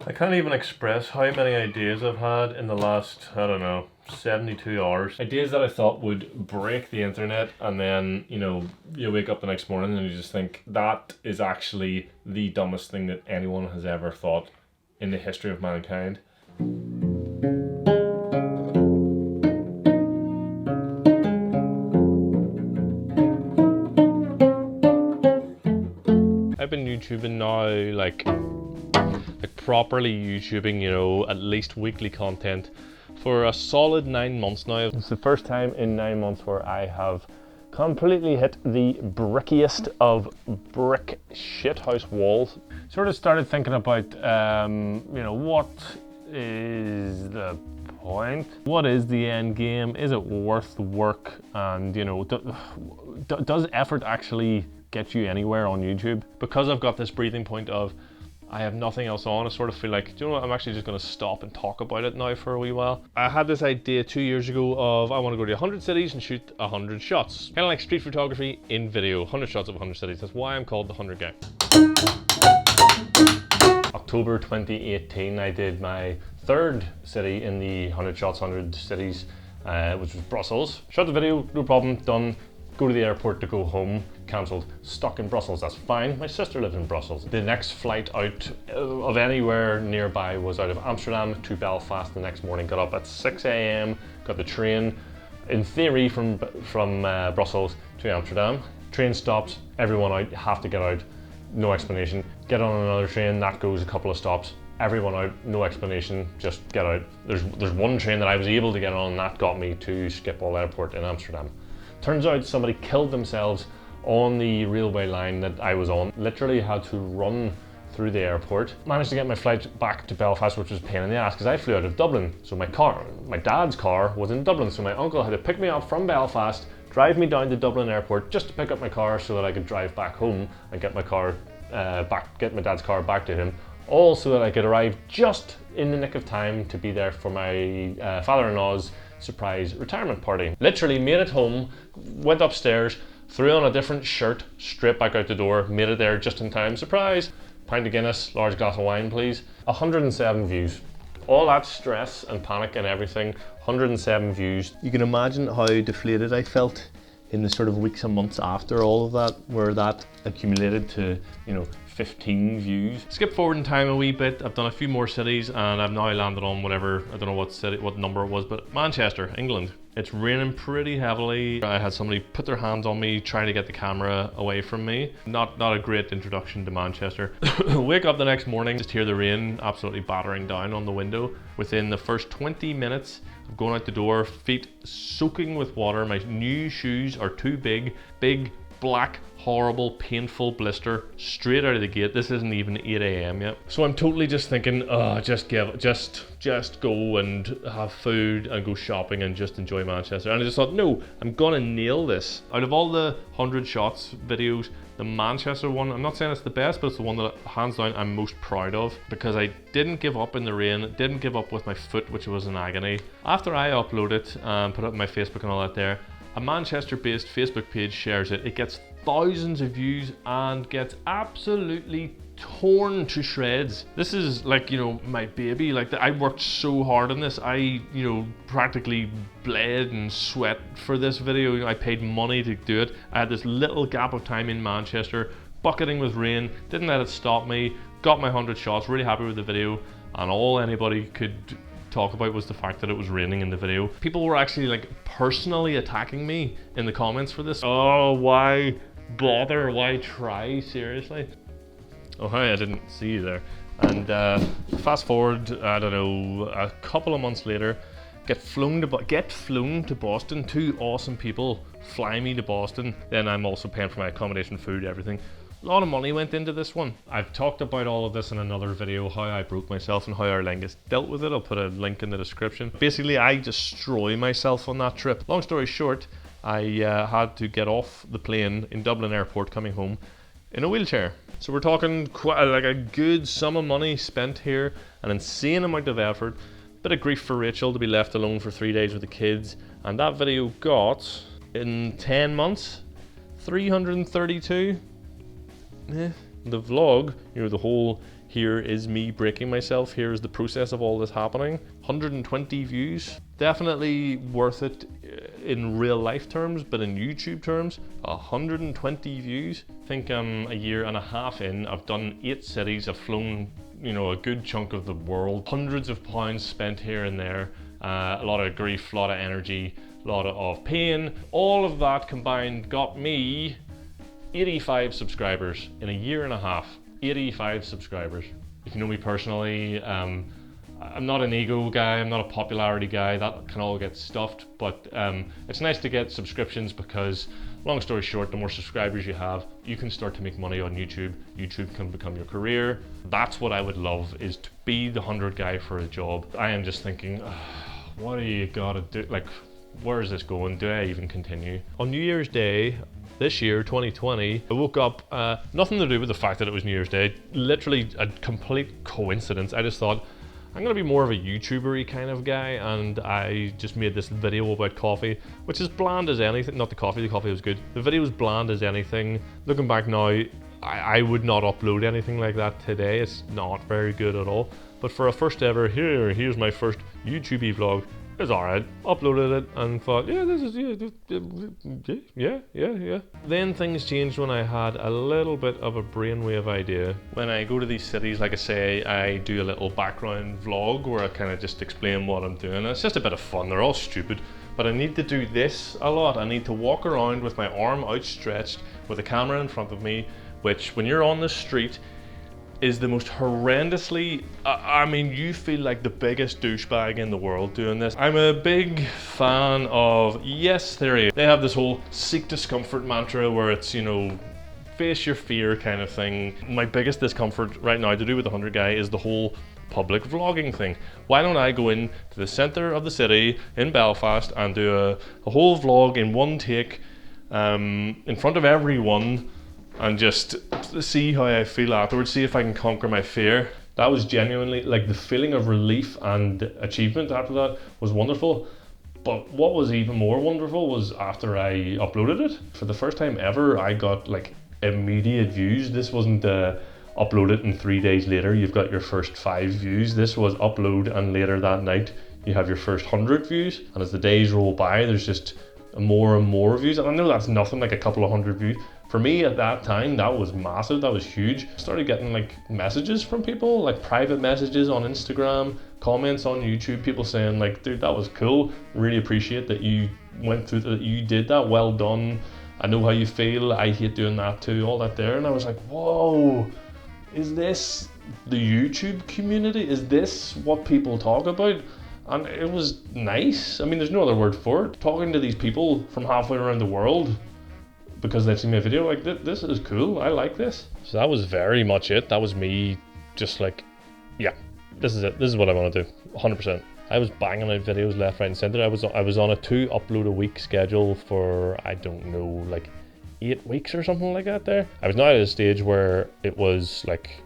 I can't even express how many ideas I've had in the last, I don't know, 72 hours. Ideas that I thought would break the internet, and then, you know, you wake up the next morning and you just think that is actually the dumbest thing that anyone has ever thought in the history of mankind. I've been YouTubing now, like properly YouTubing, you know, at least weekly content for a solid 9 months now. It's the first time in 9 months where I have completely hit the brickiest of brick shithouse walls. Sort of started thinking about, you know, what is the point? What is the end game? Is it worth the work? And, you know, does effort actually get you anywhere on YouTube? Because I've got this breathing point of I have nothing else on, I sort of feel like, do you know what, I'm actually just going to stop and talk about it now for a wee while. I had this idea 2 years ago of I want to go to 100 cities and shoot 100 shots. Kind of like street photography in video, 100 shots of 100 cities. That's why I'm called the 100 Guy. October 2018, I did my third city in the 100 shots, 100 cities, which was Brussels. Shot the video, no problem, done. Go to the airport to go home, cancelled, stuck in Brussels, that's fine. My sister lives in Brussels. The next flight out of anywhere nearby was out of Amsterdam to Belfast the next morning. Got up at 6 a.m, got the train, in theory from Brussels to Amsterdam. Train stops, everyone out, have to get out, no explanation. Get on another train, that goes a couple of stops. Everyone out, no explanation, just get out. There's one train that I was able to get on, and that got me to Schiphol Airport in Amsterdam. Turns out somebody killed themselves on the railway line that I was on. Literally had to run through the airport. Managed to get my flight back to Belfast, which was a pain in the ass because I flew out of Dublin. So my dad's car was in Dublin. So my uncle had to pick me up from Belfast, drive me down to Dublin airport just to pick up my car so that I could drive back home and get my car get my dad's car back to him. All so that I could arrive just in the nick of time to be there for my father-in-law's surprise retirement party. Literally made it home, went upstairs, threw on a different shirt, straight back out the door, made it there just in time. Surprise! Pint of Guinness, large glass of wine please. 107 views. All that stress and panic and everything, 107 views. You can imagine how deflated I felt in the sort of weeks and months after all of that, where that accumulated to, you know, 15 views. Skip forward in time a wee bit, I've done a few more cities and I've now landed on whatever, I don't know what city, what number it was, but Manchester, England. It's raining pretty heavily. I had somebody put their hands on me trying to get the camera away from me. Not a great introduction to Manchester. Wake up the next morning, just hear the rain absolutely battering down on the window. Within the first 20 minutes of going out the door, feet soaking with water, my new shoes are too big, black, horrible, painful blister straight out of the gate. This isn't even 8 a.m. yet. So I'm totally just thinking, oh, just go and have food and go shopping and just enjoy Manchester. And I just thought, no, I'm gonna nail this. Out of all the 100 shots videos, the Manchester one, I'm not saying it's the best, but it's the one that hands down I'm most proud of, because I didn't give up in the rain, didn't give up with my foot, which was in agony. After I upload it and put it on my Facebook and all that there, a Manchester-based Facebook page shares it. It gets thousands of views and gets absolutely torn to shreds. This is like, you know, my baby. Like, I worked so hard on this. I, you know, practically bled and sweat for this video. I paid money to do it. I had this little gap of time in Manchester, bucketing with rain, didn't let it stop me, got my 100 shots, really happy with the video, and all anybody could talk about was the fact that it was raining in the video. People were actually like personally attacking me in the comments for this. Oh, why bother? Why try? Seriously? Oh, hi, I didn't see you there. And fast forward, I don't know, a couple of months later, get flown to Boston. Two awesome people fly me to Boston. Then I'm also paying for my accommodation, food, everything. A lot of money went into this one. I've talked about all of this in another video, how I broke myself and how our Lingus dealt with it. I'll put a link in the description. Basically, I destroy myself on that trip. Long story short, I had to get off the plane in Dublin airport coming home in a wheelchair. So we're talking quite like a good sum of money spent here, an insane amount of effort, bit of grief for Rachel to be left alone for 3 days with the kids, and that video got, in 10 months, 332. The vlog, you know, the whole Here is me breaking myself. Here is the process of all this happening. 120 views. Definitely worth it in real life terms, but in YouTube terms, 120 views. I think I'm a year and a half in. I've done 8 cities. I've flown, you know, a good chunk of the world. Hundreds of pounds spent here and there. A lot of grief, a lot of energy, a lot of pain. All of that combined got me 85 subscribers in a year and a half. 85 subscribers. If you know me personally, I'm not an ego guy, I'm not a popularity guy, that can all get stuffed, but it's nice to get subscriptions because, long story short, the more subscribers you have, you can start to make money on YouTube. YouTube can become your career. That's what I would love, is to be the 100 guy for a job. I am just thinking, what do you gotta do? Like, where is this going? Do I even continue? On New Year's Day, this year, 2020, I woke up, nothing to do with the fact that it was New Year's Day, literally a complete coincidence. I just thought, I'm gonna be more of a YouTuber-y kind of guy, and I just made this video about coffee, which is bland as anything. Not the coffee was good. The video was bland as anything. Looking back now, I would not upload anything like that today. It's not very good at all. But for a first ever, here's my first YouTube vlog. It's alright. Uploaded it and thought, yeah, this is, yeah. Then things changed when I had a little bit of a brainwave idea. When I go to these cities, like I say, I do a little background vlog where I kind of just explain what I'm doing. It's just a bit of fun. They're all stupid. But I need to do this a lot. I need to walk around with my arm outstretched with a camera in front of me, which when you're on the street, is the most horrendously, I mean, you feel like the biggest douchebag in the world doing this. I'm a big fan of Yes Theory. They have this whole seek discomfort mantra where it's, you know, face your fear kind of thing. My biggest discomfort right now to do with the 100 guy is the whole public vlogging thing. Why don't I go in to the center of the city in Belfast and do a whole vlog in one take in front of everyone, and just see how I feel afterwards, see if I can conquer my fear. That was genuinely, like, the feeling of relief and achievement after that was wonderful. But what was even more wonderful was after I uploaded it. For the first time ever, I got like immediate views. This wasn't upload it and 3 days later you've got your first 5 views. This was upload and later that night you have your first 100 views. And as the days roll by, there's just more and more views. And I know that's nothing, like a couple of 100 views. For me at that time, that was massive, that was huge. I started getting like messages from people, like private messages on Instagram, comments on YouTube, people saying like, dude, that was cool. Really appreciate that you went through that, you did that, well done. I know how you feel, I hate doing that too, all that there. And I was like, whoa, is this the YouTube community? Is this what people talk about? And it was nice. I mean, there's no other word for it. Talking to these people from halfway around the world because they've seen my video, like, this is cool, I like this. So that was very much it. That was me just like, yeah, this is it. This is what I want to do, 100%. I was banging out videos left, right and center. I was on a 2 upload a week schedule for, I don't know, like 8 weeks or something like that there. I was now at a stage where it was like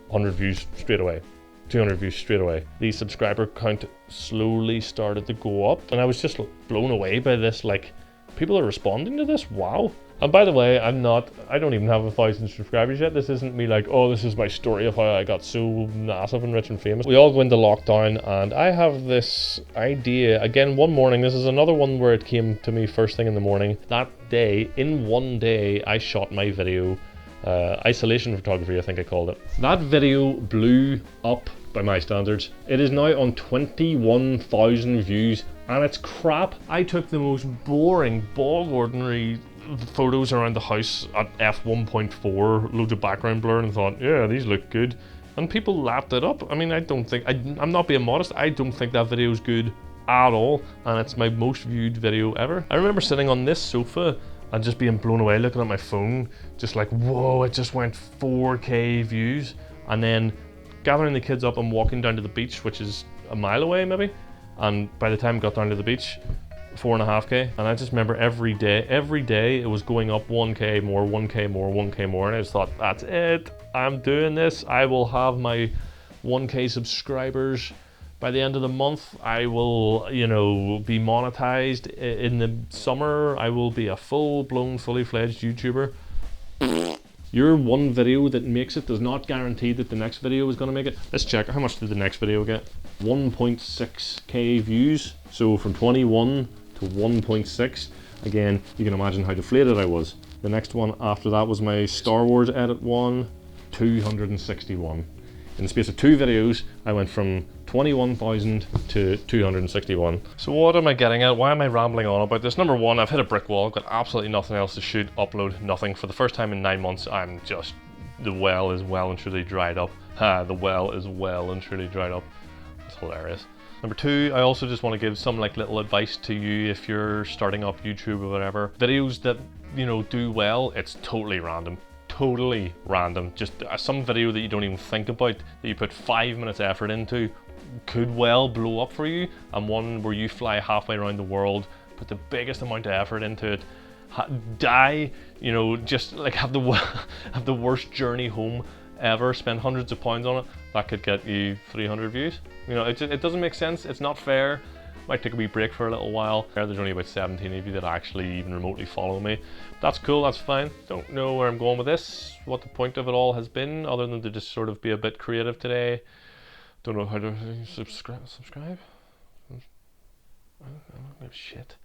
100 views straight away, 200 views straight away. The subscriber count slowly started to go up and I was just blown away by this, like, people are responding to this, wow. And by the way, I don't even have 1,000 subscribers yet. This isn't me like, oh, this is my story of how I got so massive and rich and famous. We all go into lockdown and I have this idea, again, one morning, this is another one where it came to me first thing in the morning. That day, in one day, I shot my video, isolation photography, I think I called it. That video blew up by my standards. It is now on 21,000 views and it's crap. I took the most boring, bog ordinary photos around the house at f1.4, loads of background blur, and thought, yeah, these look good. And people lapped it up. I mean, I don't think, I'm not being modest, I don't think that video is good at all, and it's my most viewed video ever. I remember sitting on this sofa and just being blown away, looking at my phone, just like, whoa, it just went 4K views. And then gathering the kids up and walking down to the beach, which is a mile away maybe, and by the time I got down to the beach, 4.5K. And I just remember every day it was going up 1K more, 1K more, 1K more, and I just thought, that's it, I'm doing this. I will have my 1K subscribers by the end of the month. I will, you know, be monetized in the summer. I will be a full-blown, fully fledged YouTuber. Your one video that makes it does not guarantee that the next video is going to make it. Let's check. How much did the next video get? 1.6k views. So from 21 to 1.6. Again, you can imagine how deflated I was. The next one after that was my Star Wars edit one, 261. In the space of 2 videos, I went from 21,000 to 261. So what am I getting at? Why am I rambling on about this? Number one, I've hit a brick wall. I've got absolutely nothing else to shoot, upload, nothing. For the first time in 9 months, I'm just, the well is well and truly dried up. The well is well and truly dried up. It's hilarious. Number two, I also just want to give some like little advice to you if you're starting up YouTube or whatever. Videos that, you know, do well, it's totally random. Totally random. Just some video that you don't even think about, that you put 5 minutes effort into, could well blow up for you, and one where you fly halfway around the world, put the biggest amount of effort into it, die, you know, just like have the worst journey home ever, spend hundreds of pounds on it, that could get you 300 views. You know, it doesn't make sense. It's not fair. Might take a wee break for a little while. There's only about 17 of you that actually even remotely follow me. That's cool, that's fine. Don't know where I'm going with this, what the point of it all has been, other than to just sort of be a bit creative today. Don't know how to subscribe? I don't give a shit.